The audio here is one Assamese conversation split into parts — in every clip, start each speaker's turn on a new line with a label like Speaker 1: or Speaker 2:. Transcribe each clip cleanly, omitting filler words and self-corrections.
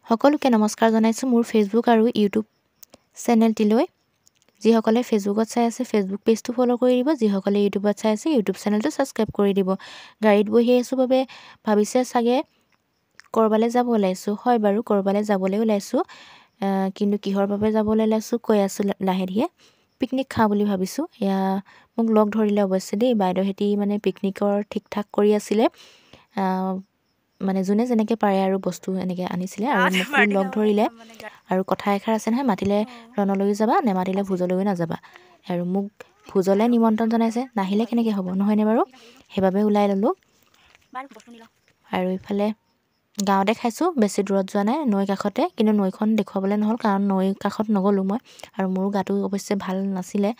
Speaker 1: সকলোকে নমস্কাৰ জনাইছো মোৰ ফেচবুক আৰু ইউটিউব চেনেলটিলৈ যিসকলে ফেচবুকত চাই আছে ফেচবুক পেজটো ফলো কৰি দিব যিসকলে ইউটিউবত চাই আছে ইউটিউব চেনেলটো সাবস্ক্ৰাইব কৰি দিব গাড়ীত বহি আছো বাবে ভাবিছে সাগে কৰবালে যাব ওলাইছো হয় বাৰু কৰবালে যাবলৈ ওলাইছো কিন্তু কিহৰ বাবে যাবলৈ ওলাইছো কৈ আছো লাহেৰিয়ে পিকনিক খা বুলি ভাবিছো ইয়া মোক লগ ধৰিলে অৱশ্যে দেই বাইদেউ হেতি মানে পিকনিকৰ ঠিকঠাক কৰি আছিলে মানে জুনে যেনেকে পাৰে আৰু বস্তু এনেকে আনিছিলে আৰু মোক লগ ধৰিলে আৰু কথা এখাৰ আছে নহয় মাতিলে ৰণলৈ যাবা নেমাতিলে ভুজলৈ নাযাবা আৰু মোক ভুজলে নিমন্ত্ৰণ জনাইছে নাহিলে কেনেকে হ'ব নহয়নে বাৰু হেবাবে ওলাই ললো আৰু ইফালে গাঁৱতে খাইছো বেছি দূৰত যোৱা নাই নৈ কাষতে কিন্তু নৈখন দেখুৱাবলৈ নহল কাৰণ নৈ কাষত নগলো মই আৰু মোৰ গাটো অৱশ্যে ভাল নাছিলে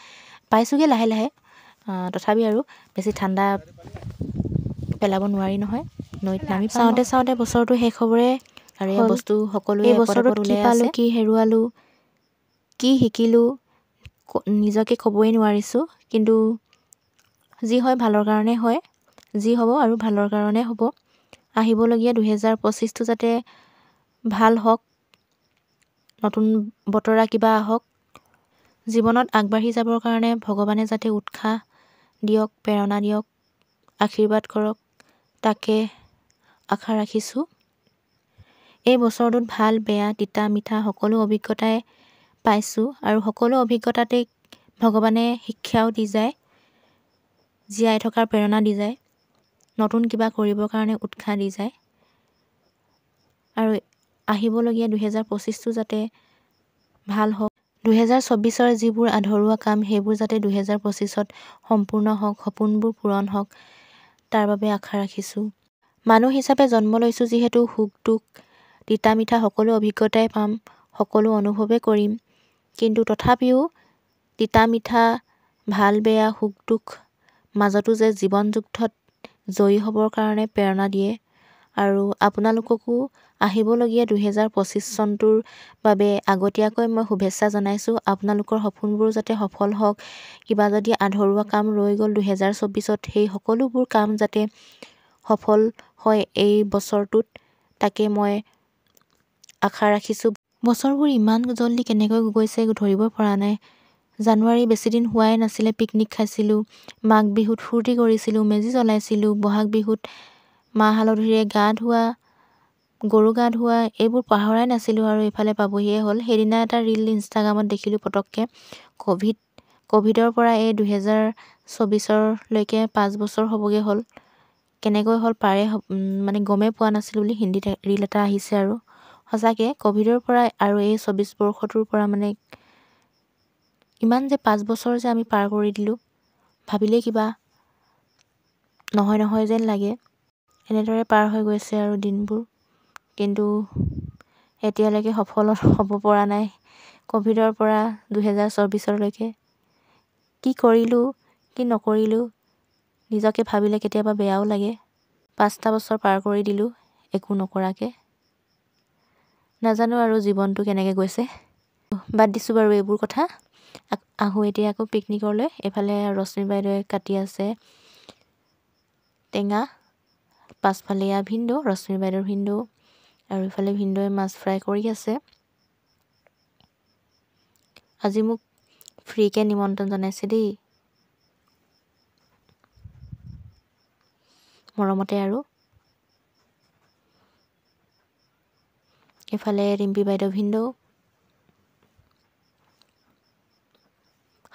Speaker 1: পাইছোগে লাহে লাহে তথাপি আৰু বেছি ঠাণ্ডা পেলাব নোৱাৰি নহয় নৈত নামি চাওঁতে বছৰটো শেষ হ'বৰে আৰু এই বস্তু সকলোৱে বছৰত কি পালো কি হেৰুৱালো কি শিকিলো নিজকে ক'বই নোৱাৰিছো কিন্তু যি হয় ভালৰ কাৰণে হয় যি হ'ব আৰু ভালৰ কাৰণে হ'ব আহিবলগীয়া 2025 টো যাতে ভাল হওক নতুন বতৰা কিবা আহক জীৱনত আগবাঢ়ি যাবৰ কাৰণে ভগৱানে যাতে উৎসাহ দিয়ক প্ৰেৰণা দিয়ক আশীৰ্বাদ কৰক তাকে আশা ৰাখিছো এই বছৰটোত ভাল বেয়া তিতা মিঠা সকলো অভিজ্ঞতাই পাইছো আৰু সকলো অভিজ্ঞতাতে ভগৱানে শিক্ষাও দি যায় জীয়াই থকাৰ প্ৰেৰণা দি যায় নতুন কিবা কৰিবৰ কাৰণে উৎসাহ দি যায় আৰু আহিবলগীয়া 2025 টো যাতে ভাল হওক 2024 ৰ যিবোৰ আধৰুৱা কাম সেইবোৰ যাতে 2025 ত সম্পূৰ্ণ হওক সপোনবোৰ পূৰণ হওক তাৰ বাবে আশা ৰাখিছো মানুহ হিচাপে জন্ম লৈছো যিহেতু সুখ দুখ তিতা মিঠা সকলো অভিজ্ঞতাই পাম সকলো অনুভৱে কৰিম কিন্তু তথাপিও তিতা মিঠা ভাল বেয়া সুখ দুখ মাজতো যে জীৱন যুদ্ধত জয়ী হ'বৰ কাৰণে প্ৰেৰণা দিয়ে আৰু আপোনালোককো আহিবলগীয়া 2025 চনটোৰ বাবে আগতীয়াকৈ মই শুভেচ্ছা জনাইছো আপোনালোকৰ সপোনবোৰ যাতে সফল হওক কিবা যদি আধৰুৱা কাম ৰৈ গ'ল 2024 ত সেই সকলোবোৰ কাম যাতে সফল হয় এই বছৰটোত তাকে মই আশা ৰাখিছো বছৰবোৰ ইমান জলদি কেনেকৈ গৈছে ধৰিব পৰা নাই জানুৱাৰী বেছি দিন হোৱাই নাছিলে পিকনিক খাইছিলো মাঘ বিহুত ফূৰ্তি কৰিছিলো মেজি জ্বলাইছিলো বহাগ বিহুত মাহ হালধিৰে গা ধোৱা গৰু গা ধোৱা এইবোৰ পাহৰাই নাছিলো আৰু ইফালে পাবহিয়ে হ'ল হেদিনা এটা ৰীল ইনষ্টাগ্ৰামত দেখিলো পটককে কোভিডৰ পৰা এই 2024 লৈকে 5 বছৰ হ'বগে হ'ল কেনেকৈ হ'ল পাৰে মানে গমে পোৱা নাছিলো বুলি হিন্দীত ৰীল এটা আহিছে আৰু সঁচাকে কোভিডৰ পৰা আৰু এই 24 বৰ্ষটোৰ পৰা মানে ইমান যে 5 বছৰ যে আমি পাৰ কৰি দিলো ভাবিলে কিবা নহয় যেন লাগে এনেদৰে পাৰ হৈ গৈছে আৰু দিনবোৰ কিন্তু এতিয়ালৈকে সফল হ'ব পৰা নাই কোভিডৰ পৰা 2024 লৈকে কি কৰিলো কি নকৰিলো নিজকে ভাবিলে কেতিয়াবা বেয়াও লাগে 5টা বছৰ পাৰ কৰি দিলো একো নকৰাকে নাজানো আৰু জীৱনটো কেনেকৈ গৈছে বাদ দিছো বাৰু এইবোৰ কথা আহো এতিয়া আকৌ পিকনিকলৈ এফালে ৰশ্মি বাইদেৱে কাটি আছে টেঙা পাছফালে ভিন্দো ৰশ্মি বাইদেউৰ ভিন্দো আৰু ইফালে ভিন্দোৱে মাছ ফ্ৰাই কৰি আছে আজি মোক ফ্ৰীকে নিমন্ত্ৰণ জনাইছে দেই মৰমতে আৰু এফালে ৰিম্পি বাইদেউ ভিন্দো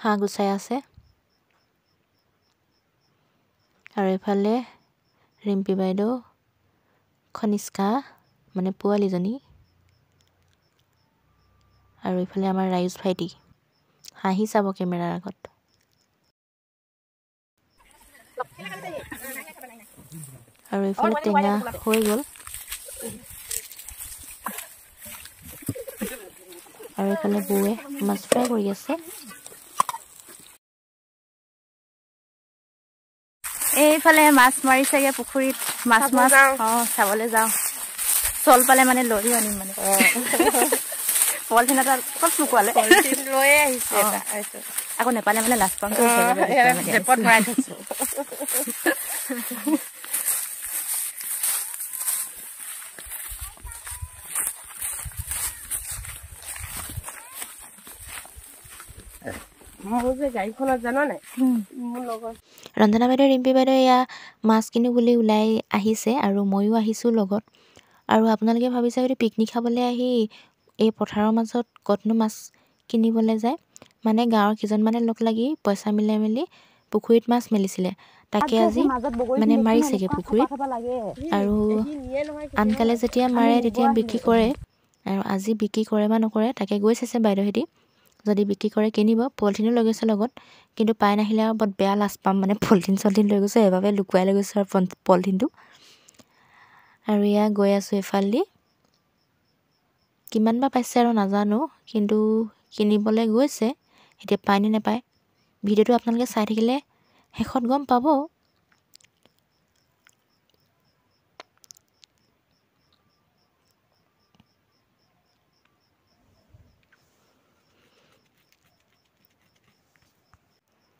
Speaker 1: হাঁহ গুচাই আছে আৰু এফালে ৰিম্পি বাইদেউ খনিষ্কা মানে পোৱালীজনী আৰু ইফালে আমাৰ ৰাইজ ভাইটি হাঁহি চাব কেমেৰাৰ আগত আৰু ইফালে টেঙা হৈ গ'ল আৰু ইফালে বৌৱে মাছ ফ্ৰাই কৰি আছে
Speaker 2: এইফালে মাছ মাৰিছেগে পুখুৰীত মাছ চাবলৈ যাওঁ চল পালে মানে লৈ আনিম মানে পলিথিন এটা ক'ত লুকুৱালে লৈয়ে আহিছে আকৌ নেপালে মানে লাজ পাম
Speaker 1: ৰঞ্জনা বাইদেউ ৰিম্পী বাইদেউ এয়া মাছ কিনো বুলি ওলাই আহিছে আৰু ময়ো আহিছোঁ লগত। আৰু আপোনালোকে ভাবিছে হয়তো পিকনিক খাবলৈ আহি এই পথাৰৰ মাজত ক'তনো মাছ কিনিবলৈ যায়। মানে গাঁৱৰ কেইজনমানে লগ লাগি পইচা মিলাই মেলি পুখুৰীত মাছ মেলিছিলে, তাকে আজি মানে মাৰিছেগৈ পুখুৰীত। আৰু আনকালে যেতিয়া মাৰে তেতিয়া বিক্ৰী কৰে, আৰু আজি বিক্ৰী কৰে বা নকৰে তাকে গৈ চাইছে বাইদেউহেঁতি। যদি বিক্ৰী কৰে কিনিব, পলিথিনো লৈ গৈছে লগত, কিন্তু পাই নাহিলে আৰু বৰ বেয়া লাজ পাম, মানে পলিথিন চলিথিন লৈ গৈছে, সেইবাবে লুকুৱাই লৈ গৈছোঁ আৰু পলিথিনটো। আৰু এয়া গৈ আছোঁ এইফালেদি, কিমান বা পাইছে আৰু নাজানো, কিন্তু কিনিবলৈ গৈছে। এতিয়া পায়নে নাপায় ভিডিঅ'টো আপোনালোকে চাই থাকিলে শেষত গম পাব।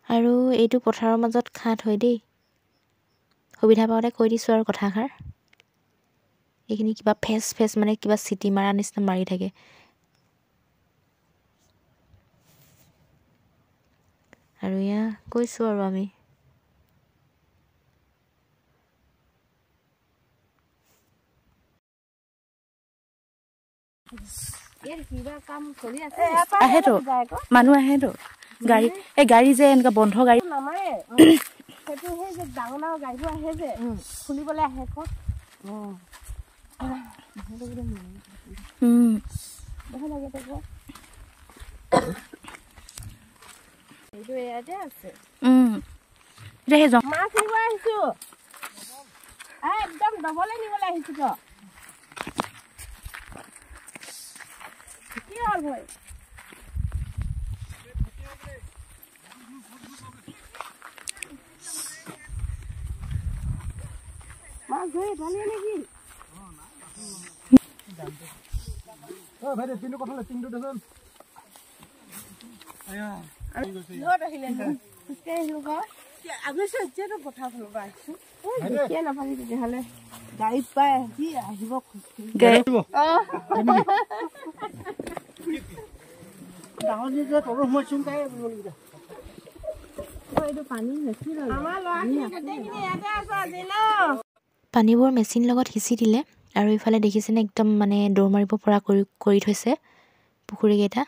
Speaker 1: আৰু এইটো পথাৰৰ মাজত খাট হয় দেই, সুবিধা পাওঁতে কৈ দিছোঁ আৰু কথাষাৰ। এইখিনি কিবা ফেচ মানে কিবা চিটি মাৰা নিচিনা মাৰি থাকে। আৰু এয়া কৈছোঁ আৰু আমি
Speaker 2: আহেতো মানুহ আহেতো গাড়ী, এই গাড়ী যে এনেকুৱা বন্ধ গাড়ী নামাৰে, সেইটো সেই যে ডাঙৰ ডাঙৰ গাড়ীবোৰ আহে যে খুলিবলৈ আহে আকৌ। মাছ নিব আহিছো, একদম ডবলে নিবলৈ আহিছো তো। কি হ'ল ভাই? মাছ ধৰি ভালে নেকি? গাড়ীত পাই আহিব
Speaker 1: পানীবোৰ মেচিন লগত সিঁচি দিলে। আৰু ইফালে দেখিছেনে একদম মানে দৌৰ মাৰিব পৰা কৰি থৈছে পুখুৰীকেইটা।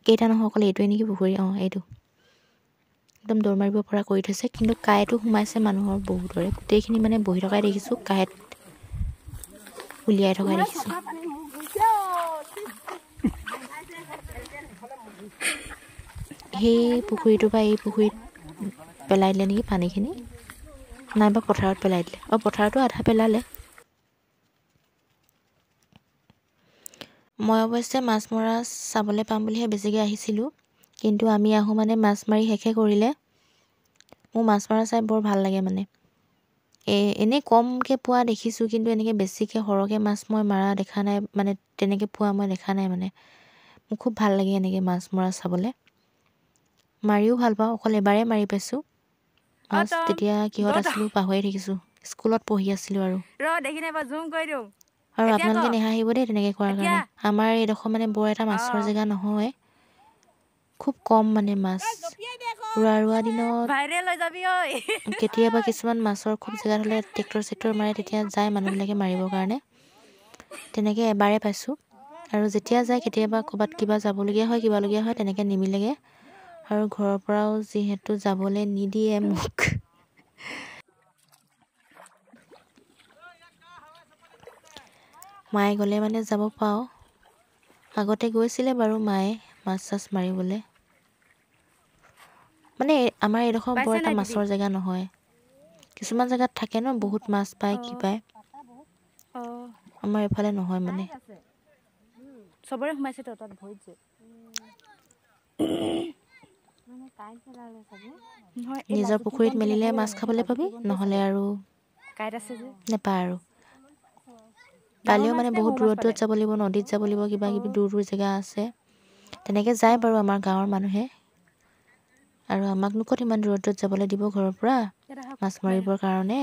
Speaker 1: কেইটা নহয় অকল এইটোৱে নেকি পুখুৰী, এইটো একদম দৌৰ মাৰিব পৰা কৰি থৈছে। কিন্তু কাঁইটো সোমাইছে মানুহৰ বহুতৰে, গোটেইখিনি মানে বহি থকাই দেখিছোঁ, কাঁইট উলিয়াই থকাই দেখিছোঁ। সেই পুখুৰীটোৰ পৰা এই পুখুৰীত পেলাই দিলে নেকি পানীখিনি, নাইবা পথাৰত পেলাই দিলে। পথাৰতো আধা পেলালে। মই অৱশ্যে মাছ মৰা চাবলৈ পাম বুলিহে বেছিকৈ আহিছিলোঁ, কিন্তু আমি আহোঁ মানে মাছ মাৰি শেষে কৰিলে। মোৰ মাছ মৰা চাই বৰ ভাল লাগে মানে। এনেই কমকৈ পোৱা দেখিছোঁ, কিন্তু এনেকৈ বেছিকৈ সৰহকৈ মাছ মই মাৰা দেখা নাই, মানে তেনেকৈ পোৱা মই দেখা নাই মানে। মোৰ খুব ভাল লাগে এনেকৈ মাছ মৰা চাবলৈ, মাৰিও ভাল পাওঁ। অকল এবাৰেই মাৰি পাইছোঁ মাছ, তেতিয়া কিহত আছিলোঁ পাহৰি থাকিছোঁ, স্কুলত পঢ়ি আছিলোঁ। আৰু আপোনালোকে নেহাঁহিব দেই তেনেকৈ কোৱাৰ কাৰণে। আমাৰ এইডোখৰ মানে বৰ এটা মাছৰ জেগা নহয়, খুব কম মানে মাছ। ৰোৱা দিনত কেতিয়াবা কিছুমান মাছৰ খুব জেগাত হ'লে ট্ৰেক্টৰ মাৰে, তেতিয়া যায় মানুহবিলাকে মাৰিবৰ কাৰণে। তেনেকৈ এবাৰেই পাইছোঁ। আৰু যেতিয়া যায় কেতিয়াবা ক'ৰবাত কিবা যাবলগীয়া হয়, কিবালগীয়া হয়, তেনেকৈ নিমিলেগৈ। আৰু ঘৰৰ পৰাও যিহেতু যাবলৈ নিদিয়ে মোক, মায়ে গ'লে মানে যাব পাওঁ। আগতে গৈছিলে বাৰু মায়ে মাছ চাছ মাৰিবলৈ। মানে আমাৰ এইডোখৰ বৰ এটা মাছৰ জেগা নহয়। কিছুমান জেগাত থাকে ন বহুত মাছ পায়, কি পায়, আমাৰ এইফালে নহয় মানে।
Speaker 2: চবৰে সোমাইছে তো তাত ভৰিত যে
Speaker 1: নিজৰ পুখুৰীত মেলিলে মাছ খাবলৈ পাবি, নহ'লে আৰু নেপায়। আৰু পালেও মানে বহুত দূৰত যাব লাগিব, নদীত যাব লাগিব, কিবা কিবি দূৰ জেগা আছে। তেনেকৈ যায় বাৰু আমাৰ গাঁৱৰ মানুহে। আৰু আমাকনো ক'ত ইমান দূৰত যাবলৈ দিব ঘৰৰ পৰা মাছ মাৰিবৰ কাৰণে।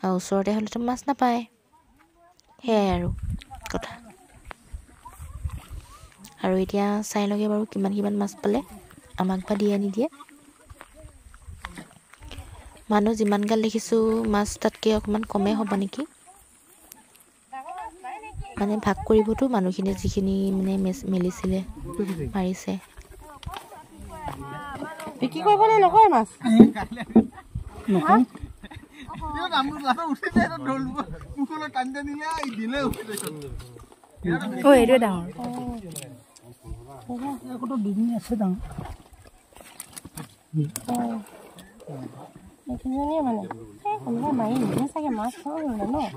Speaker 1: আৰু ওচৰতে হ'লেতো মাছ নাপায়, সেয়াই আৰু কথা। আৰু এতিয়া চাই লগে বাৰু কিমান মাছ পালে, আমাক বা দিয়ে নিদিয়ে। মানুহ যিমানগাল দেখিছোঁ মাছ তাতকৈ অকণমান কমেই হ'ব নেকি। মানে ভাগ কৰিবতো মানুহখিনি যিখিনি মানে মেলিছিলে মাৰিছে।
Speaker 3: বিক্ৰী কৰিবলৈ নকৰে মাছ
Speaker 2: এইটোৱে ডাঙৰ
Speaker 3: মানে মাৰি নিদিয়ে চাগে মাছ নহয়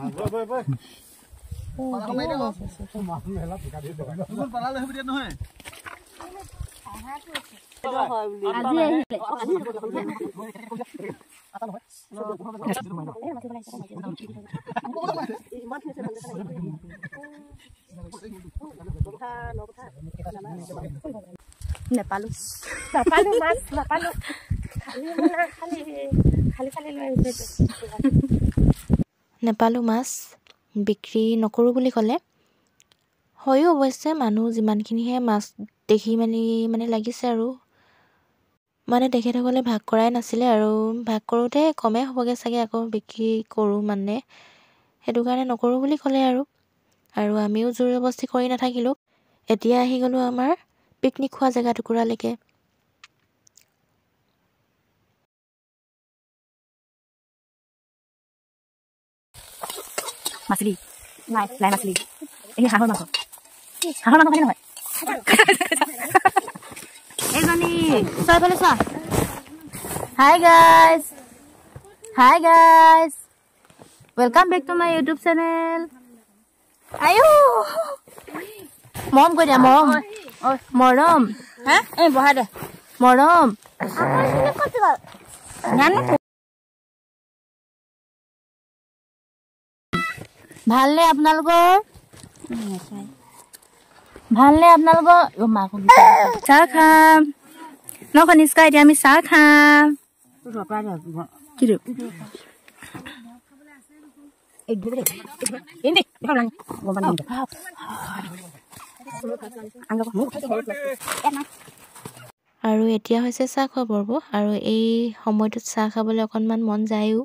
Speaker 2: নেপালো মাছ নাপালো
Speaker 1: নেপালোঁ মাছ বিক্ৰী নকৰোঁ বুলি ক'লে। হয়ো অৱশ্যে মানুহ যিমানখিনিহে মাছ দেখি মানে লাগিছে আৰু মানে তেখেতসকলে ভাগ কৰাই নাছিলে আৰু ভাগ কৰোঁতে কমেই হ'বগৈ চাগে, আকৌ বিক্ৰী কৰোঁ মানে সেইটো কাৰণে নকৰোঁ বুলি ক'লে আৰু আমিও জোৰ জবস্তি কৰি নাথাকিলোঁ। এতিয়া আহি গ'লোঁ আমাৰ পিকনিক খোৱা জেগা টুকুৰালৈকে।
Speaker 2: মাছলি লাই মাছলি এই হাঁহৰ মাংস মানে নহয় এইজনী চাইফালে চোৱা। Hi guys welcome back to my YouTube channel. আয়ো মৰম কৈ দিয়া, মৰম এই বহাই দে মৰম। ভালনে আপোনালোকৰ? চাহ খাম ন কনিষ্কা, এতিয়া আমি চাহ খাম।
Speaker 1: আৰু এতিয়া হৈছে চাহ খোৱা পৰ্ব, আৰু এই সময়টোত চাহ খাবলৈ অকণমান মন যায়ো।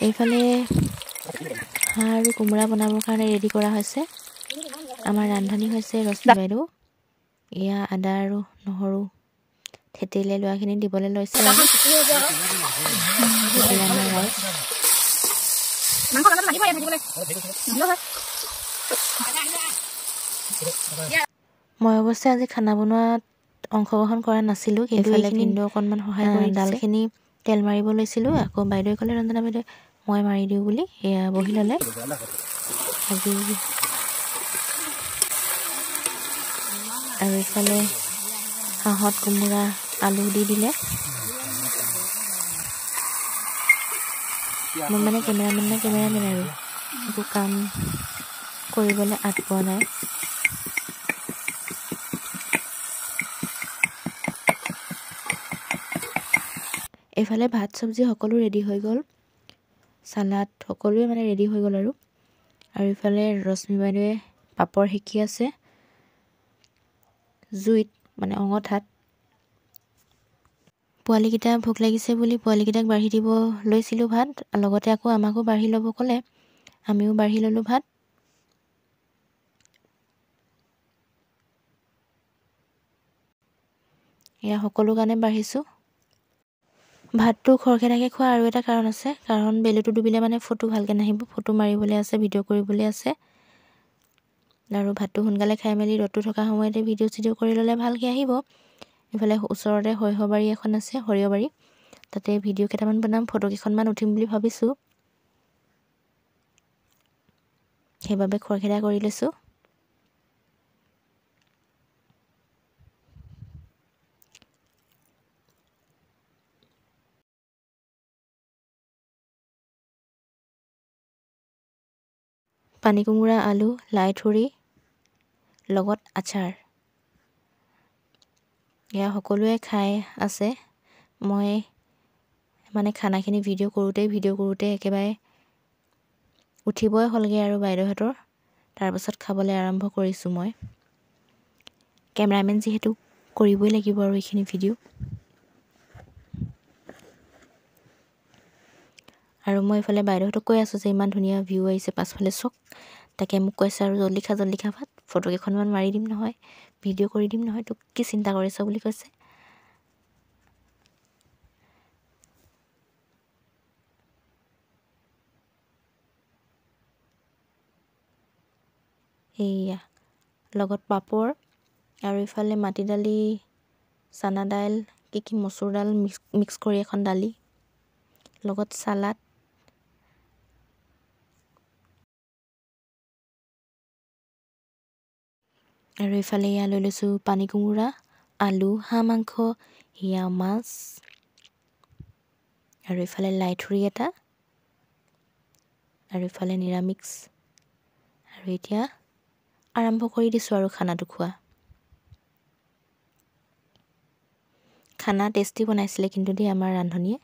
Speaker 1: এইফালে হাঁহ আৰু কোমোৰা বনাবৰ কাৰণে ৰেডি কৰা হৈছে। আমাৰ ৰান্ধনি হৈছে ৰশ্মি বাইদেউ। এয়া আদা আৰু নহৰু থেতেলিয়াই লোৱাখিনি দিবলৈ লৈছে। মই অৱশ্যে আজি খানা বনোৱাত অংশগ্ৰহণ কৰা নাছিলোঁ, কিন্তু এইখিনি অকণমান সহায় কৰি ডালখিনি তেল মাৰিব লৈছিলোঁ। আকৌ বাইদেৱে ক'লে, ৰঞ্জনা বাইদেৱে মই মাৰি দিওঁ বুলি, এয়া বহি ল'লে। আজি আৰু এইফালে হাঁহত কোমোৰা আলু দি দিলে। মই মানে কেমেৰামেন আৰু একো কাম কৰিবলৈ আগ পোৱা নাই। এইফালে ভাত চব্জি সকলো ৰেডি হৈ গ'ল। চালাড সকলোৱে মানে ৰেডি হৈ গ'ল আৰু ইফালে ৰশ্মি বাইদেৱে পাপৰ সেকি আছে জুইত মানে অঙঠাত। পোৱালীকেইটা ভোক লাগিছে বুলি পোৱালীকেইটাক বাঢ়ি দিব লৈছিলোঁ ভাত, লগতে আকৌ আমাকো বাঢ়ি ল'ব ক'লে, আমিও বাঢ়ি ল'লোঁ ভাত। এয়া সকলো কাৰণে বাঢ়িছোঁ। ভাতটো খৰখেদাকৈ খোৱা আৰু এটা কাৰণ আছে, কাৰণ বেলুটো ডুবিলে মানে ফটো ভালকৈ নাহিব, ফটো মাৰিবলৈ আছে, ভিডিঅ' কৰিবলৈ আছে। আৰু ভাতটো সোনকালে খাই মেলি ৰ'দটো থকা সময়তে ভিডিঅ' কৰি ল'লে ভালকৈ আহিব। ইফালে ওচৰতে সৰিয়হবাৰী এখন আছে, সৰিয়হবাৰী, তাতে ভিডিঅ' কেইটামান বনাম, ফটো কেইখনমান উঠিম বুলি ভাবিছোঁ, সেইবাবে খৰখেদা কৰি লৈছোঁ। পানী কোমোৰা, আলু, লাই থুৰি লগত আচাৰ, এয়া সকলোৱে খাই আছে। মই মানে খানাখিনি ভিডিঅ' কৰোঁতে একেবাৰে উঠিবই হ'লগৈ আৰু বাইদেউহঁতৰ, তাৰপাছত খাবলৈ আৰম্ভ কৰিছোঁ মই। কেমেৰামেন যিহেতু কৰিবই লাগিব আৰু এইখিনি ভিডিঅ'। আৰু মই এইফালে বাইদেউহঁতক কৈ আছোঁ যে ইমান ধুনীয়া ভিউ আহিছে পাছফালে চক, তাকে মোক কৈছে আৰু জল্দি খা ভাত, ফটো কেইখনমান মাৰি দিম নহয়, ভিডিঅ' কৰি দিম নহয়, তোক কি চিন্তা কৰিছ বুলি কৈছে। এইয়া লগত পাপৰ আৰু ইফালে মাটি দালি, চানা দাইল, কি মচুৰ দাল মিক্স কৰি এখন দালি, লগত চালাড। আৰু ইফালে এয়া লৈ লৈছোঁ পানী কোমোৰা, আলু, হাঁহ মাংস, এয়া মাছ, আৰু ইফালে লাই থুৰি এটা, আৰু ইফালে নিৰামিষ। আৰু এতিয়া আৰম্ভ কৰি দিছোঁ আৰু খানাটো খোৱা। খানা টেষ্টি বনাইছিলে কিন্তু দেই আমাৰ ৰান্ধনীয়ে,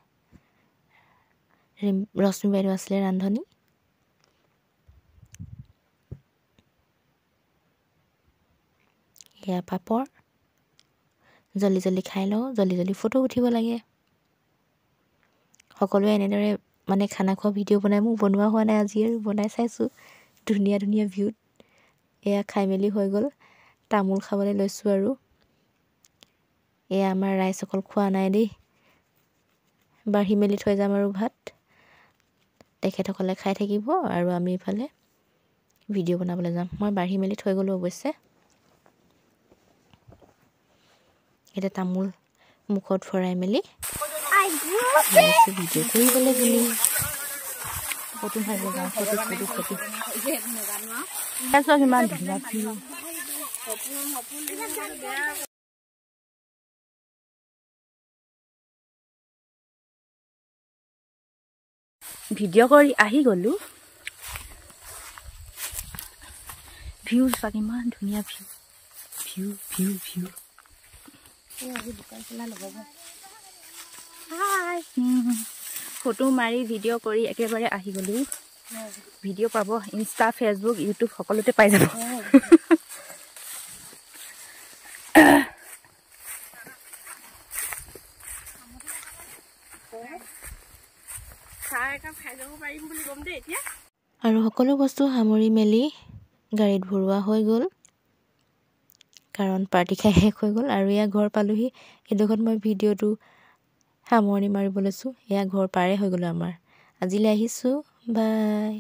Speaker 1: ৰশ্মি বাইদেউ আছিলে ৰান্ধনী। এয়া পাপৰ, জল্দি খাই লওঁ, জল্দি ফটো উঠিব লাগে। সকলোৱে এনেদৰে মানে খানা খোৱা ভিডিঅ' বনাই, মোক বনোৱা হোৱা নাই আজি, আৰু বনাই চাইছোঁ ধুনীয়া ভিউত। এয়া খাই মেলি হৈ গ'ল, তামোল খাবলৈ লৈছোঁ আৰু। এয়া আমাৰ ৰাইজ অকল খোৱা নাই দেই, বাঢ়ি মেলি থৈ যাম আৰু ভাত, তেখেতসকলে খাই থাকিব আৰু আমি ইফালে ভিডিঅ' বনাবলৈ যাম। মই বাঢ়ি মেলি থৈ গ'লোঁ অৱশ্যে। এতিয়া তামোল মুখত ভৰাই মেলি ভিডিঅ' কৰিবলৈ বুলি ফটো মাৰিব যাওঁ।
Speaker 2: কিমান ধুনীয়া ভিডিঅ' কৰি আহি গ'লোঁ। ভিউ চাওক, ইমান ধুনীয়া ভিউ। ফটো মাৰি ভিডিঅ' কৰি একেবাৰে আহি গ'লোঁ। ভিডিঅ' পাব ইনষ্টা, ফেচবুক, ইউটিউব সকলোতে পাই যাব।
Speaker 1: আৰু সকলো বস্তু সামৰি মেলি গাড়ীত ভৰোৱা হৈ গ'ল, কাৰণ পাৰ্টি খাই শেষ হৈ গ'ল। আৰু এয়া ঘৰ পালোহি, এইডোখৰত মই ভিডিঅ'টো সামৰণি মাৰিব লৈছোঁ। এয়া ঘৰ পাৰে হৈ গ'লোঁ আমাৰ। আজিলৈ আহিছোঁ, বাই।